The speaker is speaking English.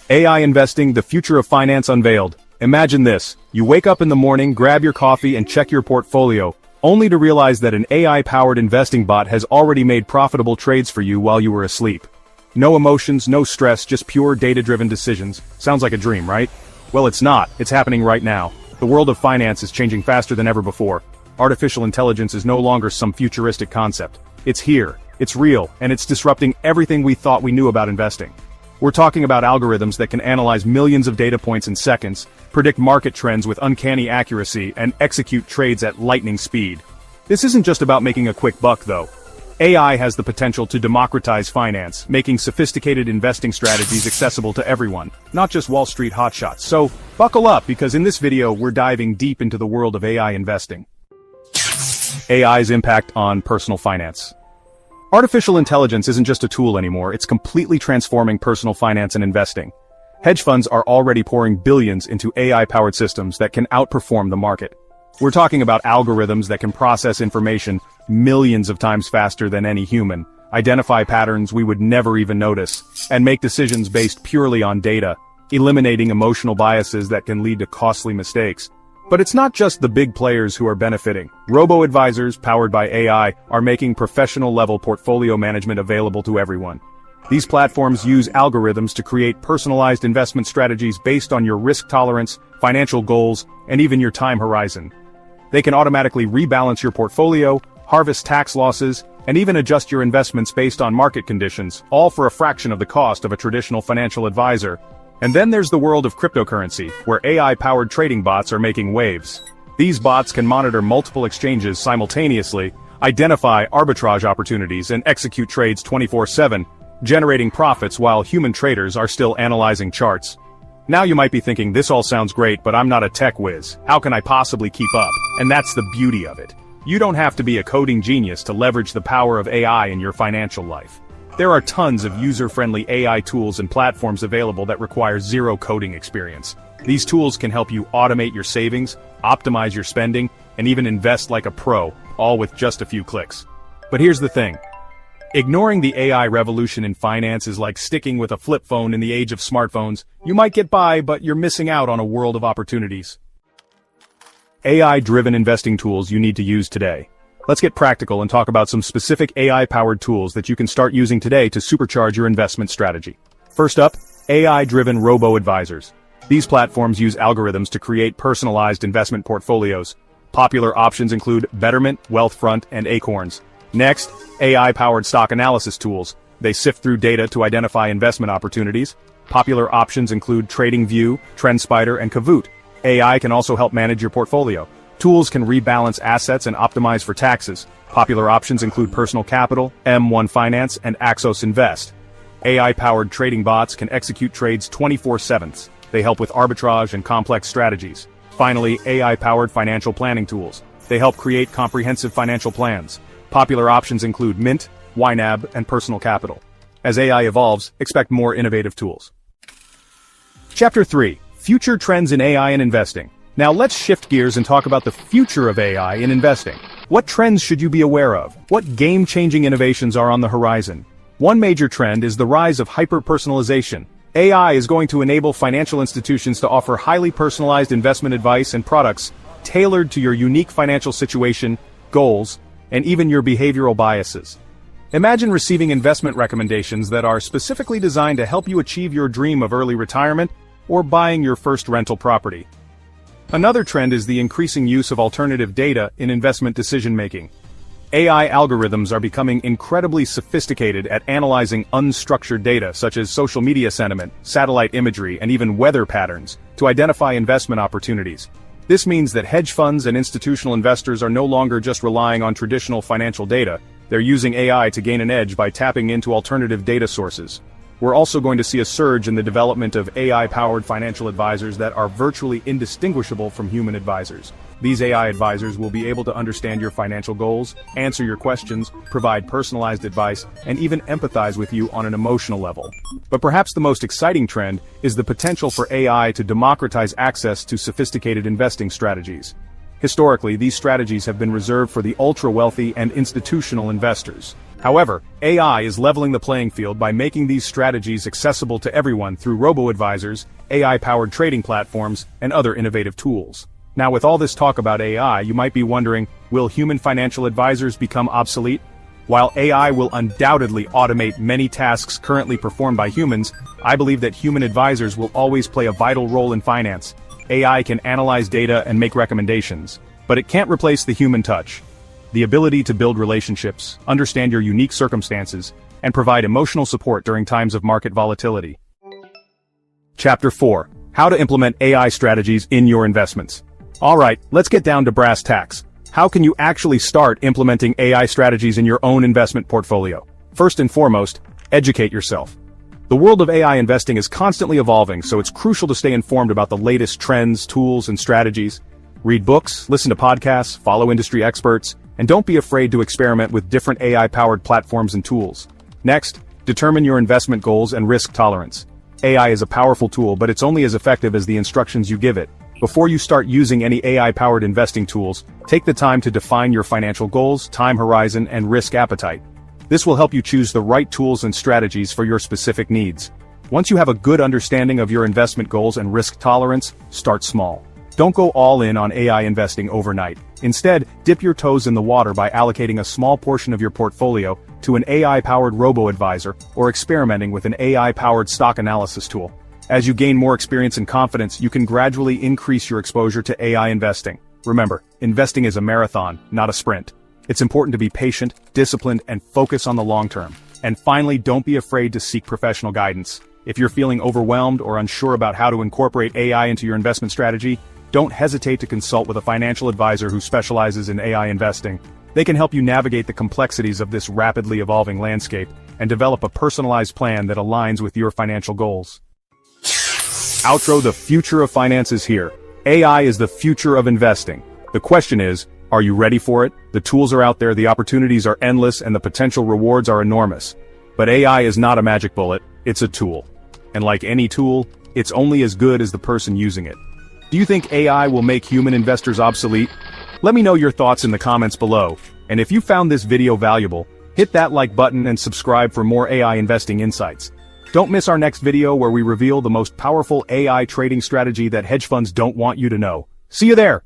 AI investing, the future of finance unveiled. Imagine this. You wake up in the morning, grab your coffee and check your portfolio, only to realize that an AI-powered investing bot has already made profitable trades for you while you were asleep. No emotions, no stress, just pure data-driven decisions. Sounds like a dream, right? Well, it's not. It's happening right now. The world of finance is changing faster than ever before. Artificial intelligence is no longer some futuristic concept. It's here, it's real, and it's disrupting everything we thought we knew about investing. We're talking about algorithms that can analyze millions of data points in seconds, predict market trends with uncanny accuracy, and execute trades at lightning speed. This isn't just about making a quick buck, though. AI has the potential to democratize finance, making sophisticated investing strategies accessible to everyone, not just Wall Street hotshots. So, buckle up, because in this video we're diving deep into the world of AI investing. AI's impact on personal finance. Artificial intelligence isn't just a tool anymore, it's completely transforming personal finance and investing. Hedge funds are already pouring billions into AI-powered systems that can outperform the market. We're talking about algorithms that can process information millions of times faster than any human, identify patterns we would never even notice, and make decisions based purely on data, eliminating emotional biases that can lead to costly mistakes. But it's not just the big players who are benefiting. Robo-advisors, powered by AI, are making professional-level portfolio management available to everyone. These platforms use algorithms to create personalized investment strategies based on your risk tolerance, financial goals, and even your time horizon. They can automatically rebalance your portfolio, harvest tax losses, and even adjust your investments based on market conditions, all for a fraction of the cost of a traditional financial advisor. And then there's the world of cryptocurrency, where AI-powered trading bots are making waves. These bots can monitor multiple exchanges simultaneously, identify arbitrage opportunities, and execute trades 24/7, generating profits while human traders are still analyzing charts. Now you might be thinking, this all sounds great, but I'm not a tech whiz. How can I possibly keep up? And that's the beauty of it. You don't have to be a coding genius to leverage the power of AI in your financial life. There are tons of user-friendly AI tools and platforms available that require zero coding experience. These tools can help you automate your savings, optimize your spending, and even invest like a pro, all with just a few clicks. But here's the thing. Ignoring the AI revolution in finance is like sticking with a flip phone in the age of smartphones. You might get by, but you're missing out on a world of opportunities. AI-driven investing tools you need to use today. Let's get practical and talk about some specific AI-powered tools that you can start using today to supercharge your investment strategy. First up, AI-driven robo-advisors. These platforms use algorithms to create personalized investment portfolios. Popular options include Betterment, Wealthfront, and Acorns. Next, AI-powered stock analysis tools. They sift through data to identify investment opportunities. Popular options include TradingView, TrendSpider, and Kahoot. AI can also help manage your portfolio. Tools can rebalance assets and optimize for taxes. Popular options include Personal Capital, M1 Finance, and Axos Invest. AI-powered trading bots can execute trades 24/7. They help with arbitrage and complex strategies. Finally, AI-powered financial planning tools. They help create comprehensive financial plans. Popular options include Mint, YNAB, and Personal Capital. As AI evolves, expect more innovative tools. Chapter 3. Future Trends in AI and Investing. Now let's shift gears and talk about the future of AI in investing. What trends should you be aware of? What game-changing innovations are on the horizon? One major trend is the rise of hyper-personalization. AI is going to enable financial institutions to offer highly personalized investment advice and products tailored to your unique financial situation, goals, and even your behavioral biases. Imagine receiving investment recommendations that are specifically designed to help you achieve your dream of early retirement or buying your first rental property. Another trend is the increasing use of alternative data in investment decision-making. AI algorithms are becoming incredibly sophisticated at analyzing unstructured data such as social media sentiment, satellite imagery, and even weather patterns to identify investment opportunities. This means that hedge funds and institutional investors are no longer just relying on traditional financial data. They're using AI to gain an edge by tapping into alternative data sources. We're also going to see a surge in the development of AI-powered financial advisors that are virtually indistinguishable from human advisors. These AI advisors will be able to understand your financial goals, answer your questions, provide personalized advice, and even empathize with you on an emotional level. But perhaps the most exciting trend is the potential for AI to democratize access to sophisticated investing strategies. Historically, these strategies have been reserved for the ultra-wealthy and institutional investors. However, AI is leveling the playing field by making these strategies accessible to everyone through robo-advisors, AI-powered trading platforms, and other innovative tools. Now, with all this talk about AI, you might be wondering, will human financial advisors become obsolete? While AI will undoubtedly automate many tasks currently performed by humans, I believe that human advisors will always play a vital role in finance. AI can analyze data and make recommendations, but it can't replace the human touch. The ability to build relationships, understand your unique circumstances, and provide emotional support during times of market volatility. Chapter 4. How to implement AI strategies in your investments. Alright, let's get down to brass tacks. How can you actually start implementing AI strategies in your own investment portfolio? First and foremost, educate yourself. The world of AI investing is constantly evolving, so it's crucial to stay informed about the latest trends, tools, and strategies. Read books, listen to podcasts, follow industry experts, and don't be afraid to experiment with different AI-powered platforms and tools. Next, determine your investment goals and risk tolerance. AI is a powerful tool, but it's only as effective as the instructions you give it. Before you start using any AI-powered investing tools, take the time to define your financial goals, time horizon, and risk appetite. This will help you choose the right tools and strategies for your specific needs. Once you have a good understanding of your investment goals and risk tolerance, start small. Don't go all in on AI investing overnight. Instead, dip your toes in the water by allocating a small portion of your portfolio to an AI-powered robo-advisor or experimenting with an AI-powered stock analysis tool. As you gain more experience and confidence, you can gradually increase your exposure to AI investing. Remember, investing is a marathon, not a sprint. It's important to be patient, disciplined, and focus on the long term. And finally, don't be afraid to seek professional guidance. If you're feeling overwhelmed or unsure about how to incorporate AI into your investment strategy, don't hesitate to consult with a financial advisor who specializes in AI investing. They can help you navigate the complexities of this rapidly evolving landscape and develop a personalized plan that aligns with your financial goals. Outro: the future of finance is here. AI is the future of investing. The question is, are you ready for it? The tools are out there, the opportunities are endless, and the potential rewards are enormous. But AI is not a magic bullet, it's a tool. And like any tool, it's only as good as the person using it. Do you think AI will make human investors obsolete? Let me know your thoughts in the comments below. And if you found this video valuable, hit that like button and subscribe for more AI investing insights. Don't miss our next video where we reveal the most powerful AI trading strategy that hedge funds don't want you to know. See you there!